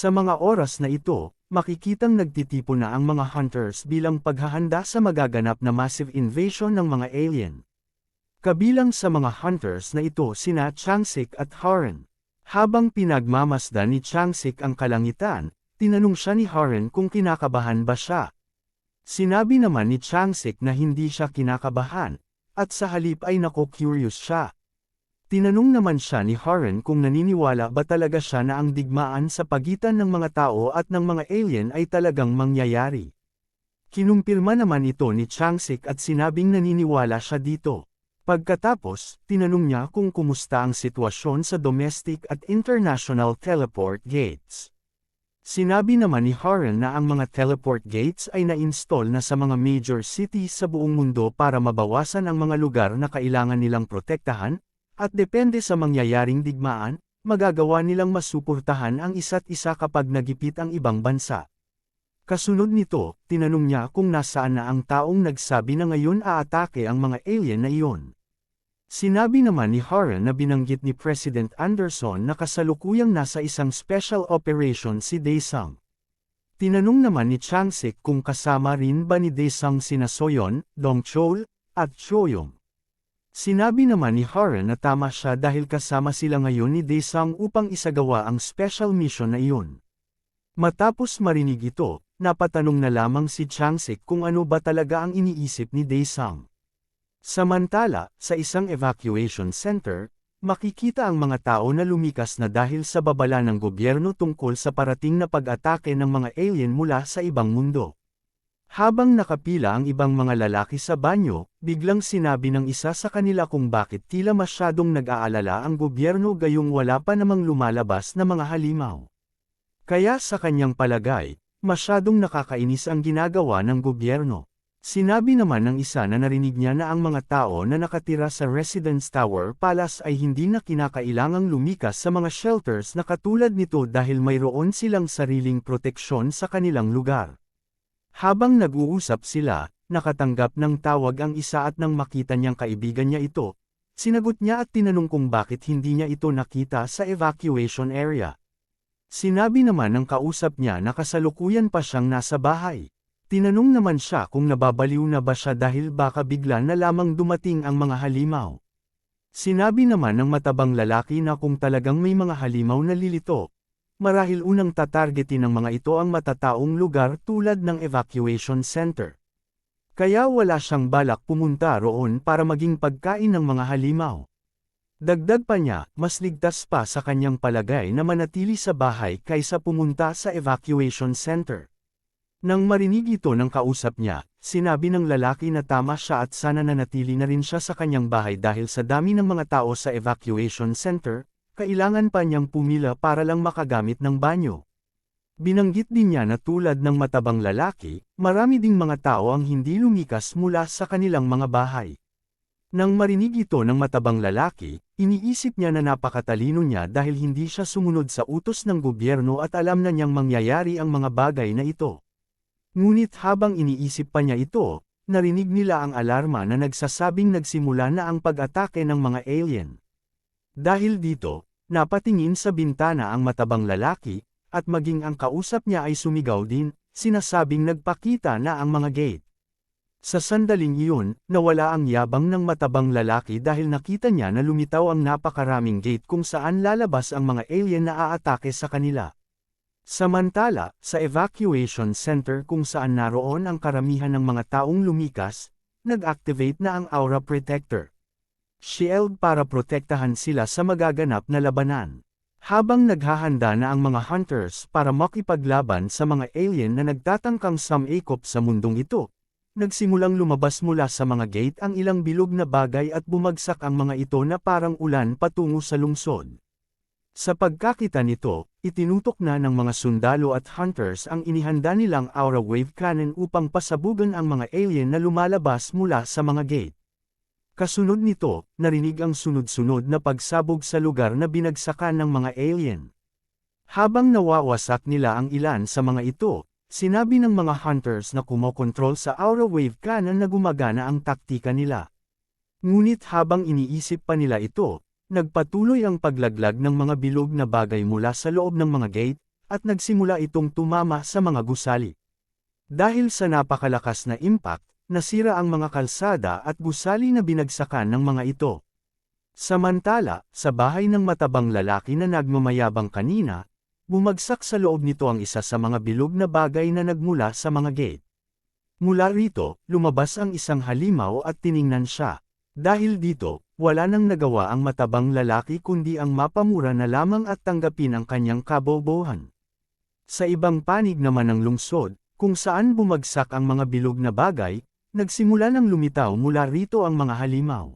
Sa mga oras na ito, makikitang nagtitipon na ang mga hunters bilang paghahanda sa magaganap na massive invasion ng mga alien. Kabilang sa mga hunters na ito sina Changsik at Haren. Habang pinagmamasdan ni Changsik ang kalangitan, tinanong siya ni Haren kung kinakabahan ba siya. Sinabi naman ni Changsik na hindi siya kinakabahan, at sa halip ay curious siya. Tinanong naman siya ni Haren kung naniniwala ba talaga siya na ang digmaan sa pagitan ng mga tao at ng mga alien ay talagang mangyayari. Kinumpirma naman ito ni Changsik at sinabing naniniwala siya dito. Pagkatapos, tinanong niya kung kumusta ang sitwasyon sa domestic at international teleport gates. Sinabi naman ni Haren na ang mga teleport gates ay na-install na sa mga major cities sa buong mundo para mabawasan ang mga lugar na kailangan nilang protektahan, at depende sa mangyayaring digmaan, magagawa nilang masuportahan ang isa't isa kapag nagipit ang ibang bansa. Kasunod nito, tinanong niya kung nasaan na ang taong nagsabi na ngayon aatake ang mga alien na iyon. Sinabi naman ni Haren na binanggit ni President Anderson na kasalukuyang nasa isang special operation si Daesung. Tinanong naman ni Changsik kung kasama rin ba ni Daesung sina Soyeon, Dongchul, at Choyong. Sinabi naman ni Haren na tama siya dahil kasama sila ngayon ni Daesung upang isagawa ang special mission na iyon. Matapos marinig ito, napatanong na lamang si Changsik kung ano ba talaga ang iniisip ni Daesung. Samantala, sa isang evacuation center, makikita ang mga tao na lumikas na dahil sa babala ng gobyerno tungkol sa parating na pag-atake ng mga alien mula sa ibang mundo. Habang nakapila ang ibang mga lalaki sa banyo, biglang sinabi ng isa sa kanila kung bakit tila masyadong nag-aalala ang gobyerno gayong wala pa namang lumalabas na mga halimaw. Kaya sa kanyang palagay, masyadong nakakainis ang ginagawa ng gobyerno. Sinabi naman ng isa na narinig niya na ang mga tao na nakatira sa Residence Tower Palace ay hindi na kinakailangang lumikas sa mga shelters na katulad nito dahil mayroon silang sariling proteksyon sa kanilang lugar. Habang nag-uusap sila, nakatanggap ng tawag ang isa at nang makita niyang kaibigan niya ito, sinagot niya at tinanong kung bakit hindi niya ito nakita sa evacuation area. Sinabi naman ng kausap niya na kasalukuyan pa siyang nasa bahay. Tinanong naman siya kung nababaliw na ba siya dahil baka bigla na lamang dumating ang mga halimaw. Sinabi naman ng matabang lalaki na kung talagang may mga halimaw na lilito, marahil unang tatargetin ng mga ito ang matataong lugar tulad ng evacuation center. Kaya wala siyang balak pumunta roon para maging pagkain ng mga halimaw. Dagdag pa niya, mas ligtas pa sa kanyang palagay na manatili sa bahay kaysa pumunta sa evacuation center. Nang marinig ito ng kausap niya, sinabi ng lalaki na tama siya at sana nanatili na rin siya sa kanyang bahay dahil sa dami ng mga tao sa evacuation center, kailangan pa niyang pumila para lang makagamit ng banyo. Binanggit din niya na tulad ng matabang lalaki, marami ding mga tao ang hindi lumikas mula sa kanilang mga bahay. Nang marinig ito ng matabang lalaki, iniisip niya na napakatalino niya dahil hindi siya sumunod sa utos ng gobyerno at alam na niyang mangyayari ang mga bagay na ito. Ngunit habang iniisip pa niya ito, narinig nila ang alarma na nagsasabing nagsimula na ang pag-atake ng mga alien. Dahil dito, napatingin sa bintana ang matabang lalaki, at maging ang kausap niya ay sumigaw din, sinasabing nagpakita na ang mga gate. Sa sandaling iyon, nawala ang yabang ng matabang lalaki dahil nakita niya na lumitaw ang napakaraming gate kung saan lalabas ang mga alien na aatake sa kanila. Samantala, sa evacuation center kung saan naroon ang karamihan ng mga taong lumikas, nag-activate na ang aura protector shield para protektahan sila sa magaganap na labanan. Habang naghahanda na ang mga hunters para makipaglaban sa mga alien na nagtatangkang sumikop sa mundong ito, nagsimulang lumabas mula sa mga gate ang ilang bilog na bagay at bumagsak ang mga ito na parang ulan patungo sa lungsod. Sa pagkakita nito, itinutok na ng mga sundalo at hunters ang inihanda nilang aura wave cannon upang pasabugan ang mga alien na lumalabas mula sa mga gate. Kasunod nito, narinig ang sunod-sunod na pagsabog sa lugar na binagsakan ng mga alien. Habang nawawasak nila ang ilan sa mga ito, sinabi ng mga hunters na kumokontrol sa aura wave cannon na gumagana ang taktika nila. Ngunit habang iniisip pa nila ito, nagpatuloy ang paglaglag ng mga bilog na bagay mula sa loob ng mga gate, at nagsimula itong tumama sa mga gusali. Dahil sa napakalakas na impact, nasira ang mga kalsada at gusali na binagsakan ng mga ito. Samantala, sa bahay ng matabang lalaki na nagmamayabang kanina, bumagsak sa loob nito ang isa sa mga bilog na bagay na nagmula sa mga gate. Mula rito, lumabas ang isang halimaw at tiningnan siya. Dahil dito, wala nang nagawa ang matabang lalaki kundi ang mapamura na lamang at tanggapin ang kanyang kabobohan. Sa ibang panig naman ng lungsod, kung saan bumagsak ang mga bilog na bagay, nagsimula nang lumitaw mula rito ang mga halimaw.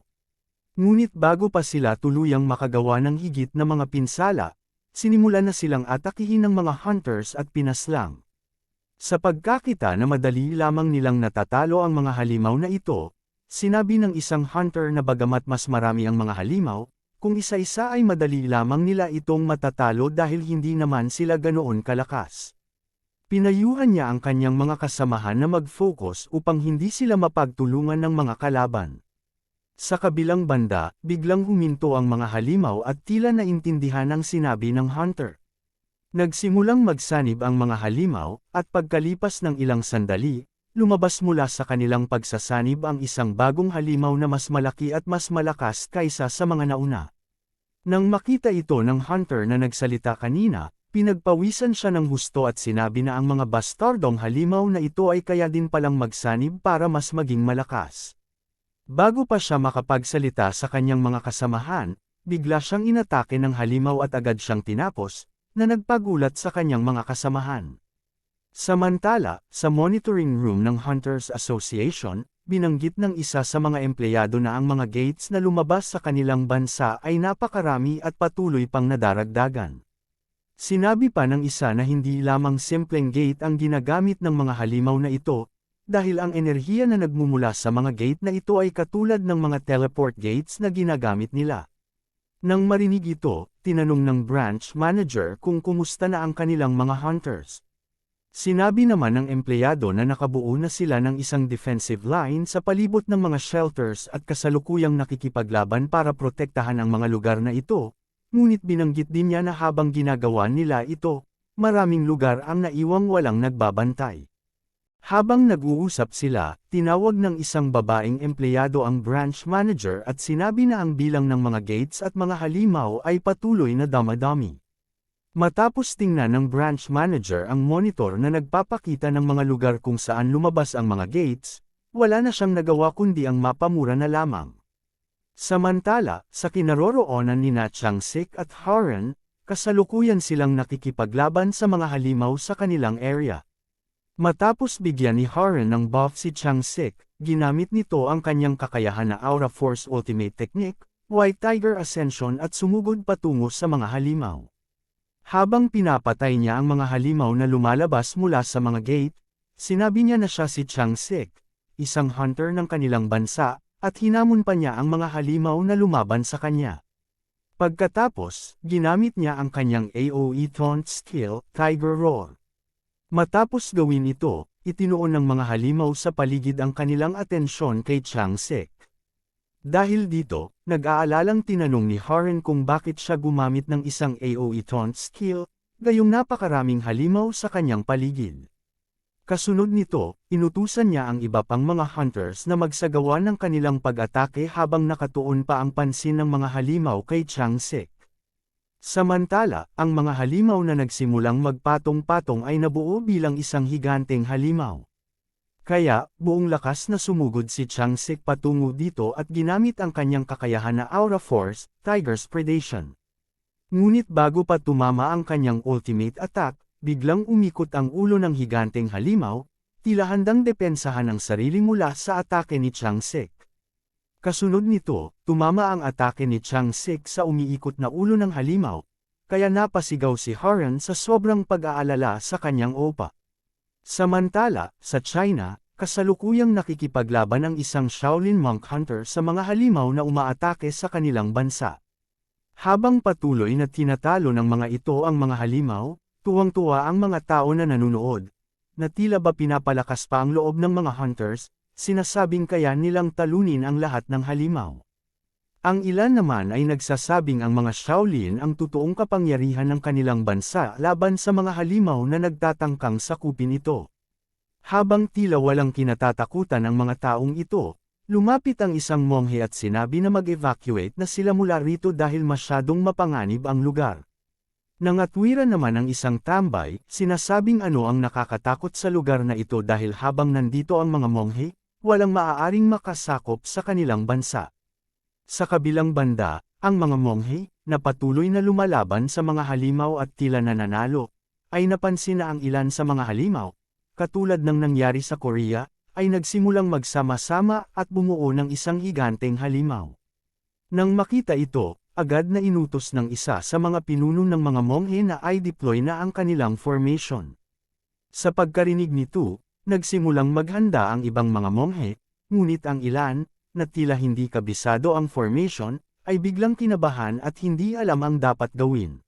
Ngunit bago pa sila tuluyang makagawa ng higit na mga pinsala, sinimula na silang atakihin ng mga hunters at pinaslang. Sa pagkakita na madali lamang nilang natatalo ang mga halimaw na ito, sinabi ng isang hunter na bagamat mas marami ang mga halimaw, kung isa-isa ay madali lamang nila itong matatalo dahil hindi naman sila ganoon kalakas. Pinayuhan niya ang kanyang mga kasamahan na mag-focus upang hindi sila mapagtulungan ng mga kalaban. Sa kabilang banda, biglang huminto ang mga halimaw at tila naintindihan ang sinabi ng hunter. Nagsimulang magsanib ang mga halimaw, at pagkalipas ng ilang sandali, lumabas mula sa kanilang pagsasanib ang isang bagong halimaw na mas malaki at mas malakas kaysa sa mga nauna. Nang makita ito ng hunter na nagsalita kanina, pinagpawisan siya ng husto at sinabi na ang mga bastardong halimaw na ito ay kaya din palang magsanib para mas maging malakas. Bago pa siya makapagsalita sa kanyang mga kasamahan, bigla siyang inatake ng halimaw at agad siyang tinapos, na nagpagulat sa kanyang mga kasamahan. Samantala, sa monitoring room ng Hunters Association, binanggit ng isa sa mga empleyado na ang mga gates na lumabas sa kanilang bansa ay napakarami at patuloy pang nadaragdagan. Sinabi pa ng isa na hindi lamang simpleng gate ang ginagamit ng mga halimaw na ito, dahil ang enerhiya na nagmumula sa mga gate na ito ay katulad ng mga teleport gates na ginagamit nila. Nang marinig ito, tinanong ng branch manager kung kumusta na ang kanilang mga hunters. Sinabi naman ng empleyado na nakabuo na sila ng isang defensive line sa palibot ng mga shelters at kasalukuyang nakikipaglaban para protektahan ang mga lugar na ito, ngunit binanggit din niya na habang ginagawa nila ito, maraming lugar ang naiwang walang nagbabantay. Habang nag-uusap sila, tinawag ng isang babaeng empleyado ang branch manager at sinabi na ang bilang ng mga gates at mga halimaw ay patuloy na damadami. Matapos tingnan ng branch manager ang monitor na nagpapakita ng mga lugar kung saan lumabas ang mga gates, wala na siyang nagawa kundi ang mapamura na lamang. Samantala, sa kinaroroonan ni Changsik at Haran, kasalukuyan silang nakikipaglaban sa mga halimaw sa kanilang area. Matapos bigyan ni Haran ng buff si Changsik, ginamit nito ang kanyang kakayahan na Aura Force Ultimate Technique, White Tiger Ascension at sumugod patungo sa mga halimaw. Habang pinapatay niya ang mga halimaw na lumalabas mula sa mga gate, sinabi niya na siya si Changsik, isang hunter ng kanilang bansa, at hinamon pa niya ang mga halimaw na lumaban sa kanya. Pagkatapos, ginamit niya ang kanyang AoE taunt skill, Tiger Roar. Matapos gawin ito, itinuon ng mga halimaw sa paligid ang kanilang atensyon kay Changsik. Dahil dito, nag-aalalang tinanong ni Haran kung bakit siya gumamit ng isang AoE taunt skill, gayong napakaraming halimaw sa kanyang paligid. Kasunod nito, inutusan niya ang iba pang mga hunters na magsagawa ng kanilang pag-atake habang nakatuon pa ang pansin ng mga halimaw kay Changsik. Samantala, ang mga halimaw na nagsimulang magpatong-patong ay nabuo bilang isang higanteng halimaw. Kaya, buong lakas na sumugod si Changsik patungo dito at ginamit ang kanyang kakayahan na Aura Force, Tiger's Predation. Ngunit bago pa tumama ang kanyang ultimate attack, biglang umikot ang ulo ng higanteng halimaw, tila handang depensahan ang sarili mula sa atake ni Changsik. Kasunod nito, tumama ang atake ni Changsik sa umiikot na ulo ng halimaw, kaya napasigaw si Haran sa sobrang pag-aalala sa kanyang opa. Samantala, sa China, kasalukuyang nakikipaglaban ang isang Shaolin monk hunter sa mga halimaw na umaatake sa kanilang bansa. Habang patuloy na tinatalo ng mga ito ang mga halimaw, tuwang-tuwa ang mga tao na nanunood, na tila ba pinapalakas pa ang loob ng mga hunters, sinasabing kaya nilang talunin ang lahat ng halimaw. Ang ilan naman ay nagsasabing ang mga Shaolin ang totoong kapangyarihan ng kanilang bansa laban sa mga halimaw na nagtatangkang sakupin ito. Habang tila walang kinatatakutan ang mga taong ito, lumapit ang isang monghe at sinabi na mag-evacuate na sila mula rito dahil masyadong mapanganib ang lugar. Nangatwiran naman ang isang tambay, sinasabing ano ang nakakatakot sa lugar na ito dahil habang nandito ang mga monghe, walang maaaring makasakop sa kanilang bansa. Sa kabilang banda, ang mga monghe, na patuloy na lumalaban sa mga halimaw at tila nananalo, ay napansin na ang ilan sa mga halimaw, katulad ng nangyari sa Korea, ay nagsimulang magsama-sama at bumuo ng isang higanteng halimaw. Nang makita ito, agad na inutos ng isa sa mga pinuno ng mga monghe na i-deploy na ang kanilang formation. Sa pagkarinig nito, nagsimulang maghanda ang ibang mga monghe, ngunit ang ilan, na tila hindi kabisado ang formation, ay biglang kinabahan at hindi alam ang dapat gawin.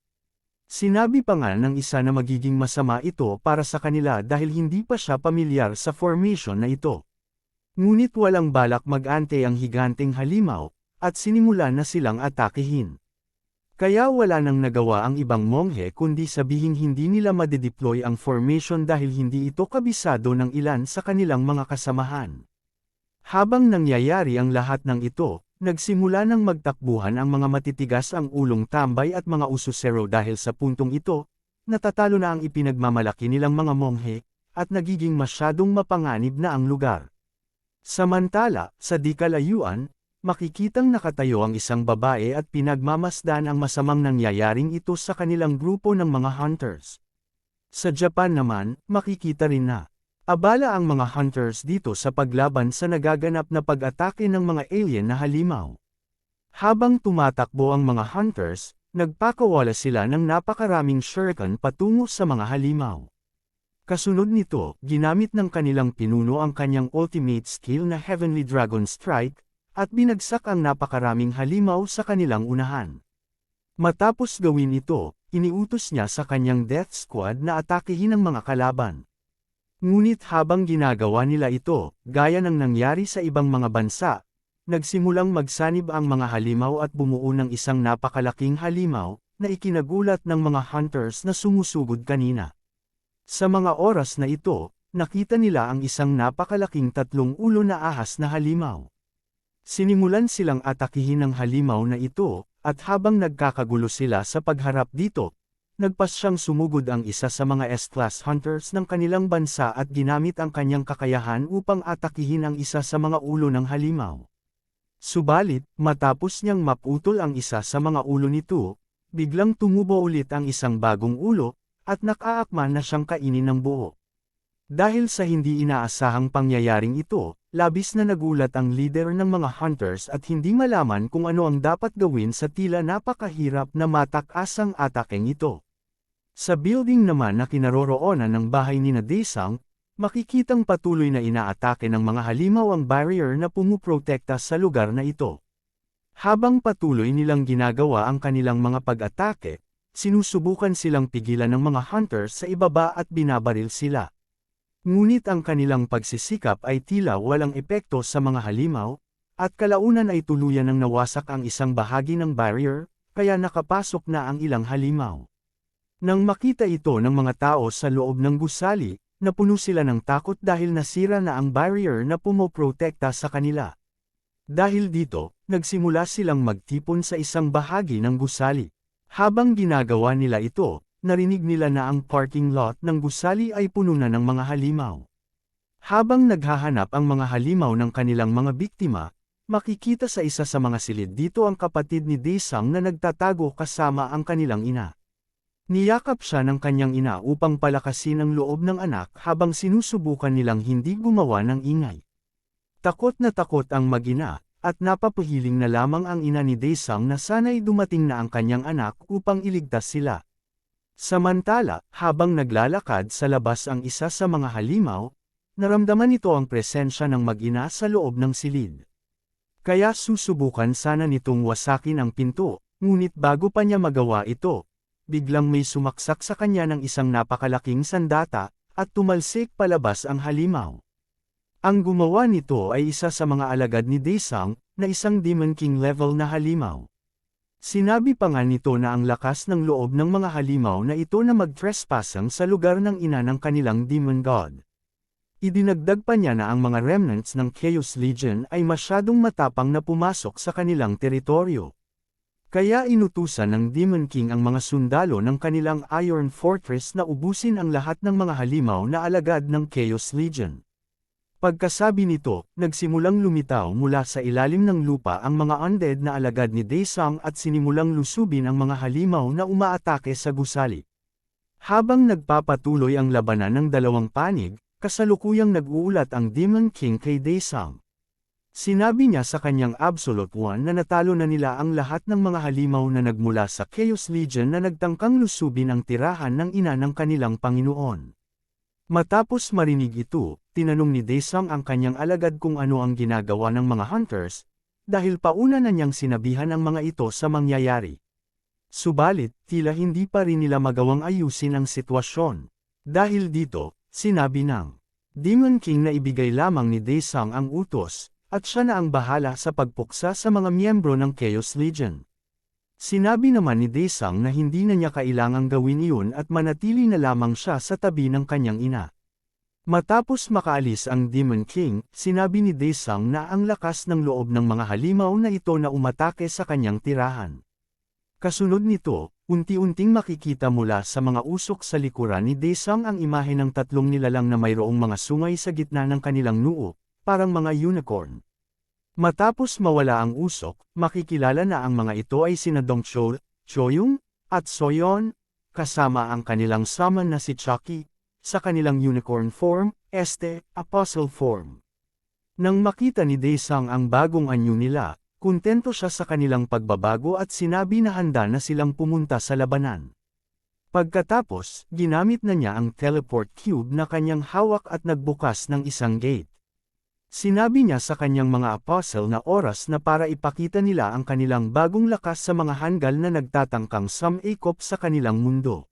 Sinabi pa nga ng isa na magiging masama ito para sa kanila dahil hindi pa siya pamilyar sa formation na ito. Ngunit walang balak mag-ante ang higanteng halimaw, at sinimulan na silang atakehin. Kaya wala nang nagawa ang ibang monghe kundi sabihing hindi nila madedeploy ang formation dahil hindi ito kabisado ng ilan sa kanilang mga kasamahan. Habang nangyayari ang lahat ng ito, nagsimula ng magtakbuhan ang mga matitigas ang ulong tambay at mga ususero dahil sa puntong ito, natatalo na ang ipinagmamalaki nilang mga monghe, at nagiging masyadong mapanganib na ang lugar. Samantala, sa di kalayuan, makikitang nakatayo ang isang babae at pinagmamasdan ang masamang nangyayaring ito sa kanilang grupo ng mga hunters. Sa Japan naman, makikita rin na abala ang mga hunters dito sa paglaban sa nagaganap na pag-atake ng mga alien na halimaw. Habang tumatakbo ang mga hunters, nagpakawala sila ng napakaraming shuriken patungo sa mga halimaw. Kasunod nito, ginamit ng kanilang pinuno ang kanyang ultimate skill na Heavenly Dragon Strike, at binagsak ang napakaraming halimaw sa kanilang unahan. Matapos gawin ito, iniutos niya sa kanyang death squad na atakehin ang mga kalaban. Ngunit habang ginagawa nila ito, gaya ng nangyari sa ibang mga bansa, nagsimulang magsanib ang mga halimaw at bumuo ng isang napakalaking halimaw, na ikinagulat ng mga hunters na sumusugod kanina. Sa mga oras na ito, nakita nila ang isang napakalaking tatlong ulo na ahas na halimaw. Sinimulan silang atakihin ang halimaw na ito, at habang nagkakagulo sila sa pagharap dito, nagpasyang sumugod ang isa sa mga S-class hunters ng kanilang bansa at ginamit ang kanyang kakayahan upang atakihin ang isa sa mga ulo ng halimaw. Subalit, matapos niyang maputol ang isa sa mga ulo nito, biglang tumubo ulit ang isang bagong ulo, at nakaakma na siyang kainin ng buo. Dahil sa hindi inaasahang pangyayaring ito, labis na nagulat ang leader ng mga hunters at hindi malaman kung ano ang dapat gawin sa tila napakahirap na matak-asang atakeng ito. Sa building naman na kinaroroonan ng bahay ni Daesung, makikitang patuloy na inaatake ng mga halimaw ang barrier na pumuprotekta sa lugar na ito. Habang patuloy nilang ginagawa ang kanilang mga pag-atake, sinusubukan silang pigilan ng mga hunters sa ibaba at binabaril sila. Ngunit ang kanilang pagsisikap ay tila walang epekto sa mga halimaw, at kalaunan ay tuluyan ng nawasak ang isang bahagi ng barrier, kaya nakapasok na ang ilang halimaw. Nang makita ito ng mga tao sa loob ng gusali, napuno sila ng takot dahil nasira na ang barrier na pumoprotekta sa kanila. Dahil dito, nagsimula silang magtipon sa isang bahagi ng gusali. Habang ginagawa nila ito, narinig nila na ang parking lot ng gusali ay puno na ng mga halimaw. Habang naghahanap ang mga halimaw ng kanilang mga biktima, makikita sa isa sa mga silid dito ang kapatid ni Daesung na nagtatago kasama ang kanilang ina. Niyakap siya ng kanyang ina upang palakasin ang loob ng anak habang sinusubukan nilang hindi gumawa ng ingay. Takot na takot ang mag-ina, at napapahiling na lamang ang ina ni Daesung na sana'y dumating na ang kanyang anak upang iligtas sila. Samantala, habang naglalakad sa labas ang isa sa mga halimaw, naramdaman nito ang presensya ng mag-ina sa loob ng silid. Kaya susubukan sana nitong wasakin ang pinto, ngunit bago pa niya magawa ito, biglang may sumaksak sa kanya ng isang napakalaking sandata, at tumalsik palabas ang halimaw. Ang gumawa nito ay isa sa mga alagad ni Daesung, na isang Demon King level na halimaw. Sinabi pa nga nito na ang lakas ng loob ng mga halimaw na ito na mag-trespassing sa lugar ng ina ng kanilang Demon God. Idinagdag pa niya na ang mga remnants ng Chaos Legion ay masyadong matapang na pumasok sa kanilang teritoryo. Kaya inutusan ng Demon King ang mga sundalo ng kanilang Iron Fortress na ubusin ang lahat ng mga halimaw na alagad ng Chaos Legion. Pagkasabi nito, nagsimulang lumitaw mula sa ilalim ng lupa ang mga undead na alagad ni Daesung at sinimulang lusubin ang mga halimaw na umaatake sa gusali. Habang nagpapatuloy ang labanan ng dalawang panig, kasalukuyang nag-uulat ang Demon King kay Daesung. Sinabi niya sa kanyang Absolute One na natalo na nila ang lahat ng mga halimaw na nagmula sa Chaos Legion na nagtangkang lusubin ang tirahan ng ina ng kanilang Panginoon. Matapos marinig ito, tinanong ni Daesung ang kanyang alagad kung ano ang ginagawa ng mga hunters, dahil pauna na niyang sinabihan ang mga ito sa mangyayari. Subalit, tila hindi pa rin nila magawang ayusin ang sitwasyon. Dahil dito, sinabi ng Demon King na ibigay lamang ni Daesung ang utos, at siya na ang bahala sa pagpuksa sa mga miyembro ng Chaos Legion. Sinabi naman ni Daesung na hindi na niya kailangang gawin iyon at manatili na lamang siya sa tabi ng kanyang ina. Matapos makaalis ang Demon King, sinabi ni Daesung na ang lakas ng loob ng mga halimaw na ito na umatake sa kanyang tirahan. Kasunod nito, unti-unting makikita mula sa mga usok sa likuran ni Daesung ang imahe ng tatlong nilalang na mayroong mga sungay sa gitna ng kanilang noo, parang mga unicorn. Matapos mawala ang usok, makikilala na ang mga ito ay sina Dongcho, Choyung, at Soyeon, kasama ang kanilang summon na si Chucky, sa kanilang unicorn form, Apostle form. Nang makita ni Daesung ang bagong anyo nila, kontento siya sa kanilang pagbabago at sinabi na handa na silang pumunta sa labanan. Pagkatapos, ginamit na niya ang teleport cube na kanyang hawak at nagbukas ng isang gate. Sinabi niya sa kanyang mga apostle na oras na para ipakita nila ang kanilang bagong lakas sa mga hanggal na nagtatangkang sumikop sa kanilang mundo.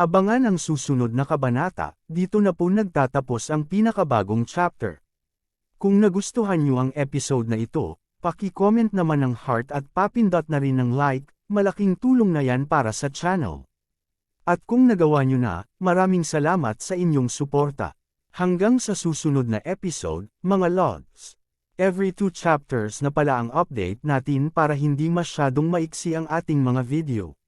Abangan ang susunod na kabanata, dito na po nagtatapos ang pinakabagong chapter. Kung nagustuhan niyo ang episode na ito, paki-comment naman ng heart at papindot na rin ng like, malaking tulong na yan para sa channel. At kung nagawa niyo na, maraming salamat sa inyong suporta. Hanggang sa susunod na episode, mga lods. Every 2 chapters na pala ang update natin para hindi masyadong maiksi ang ating mga video.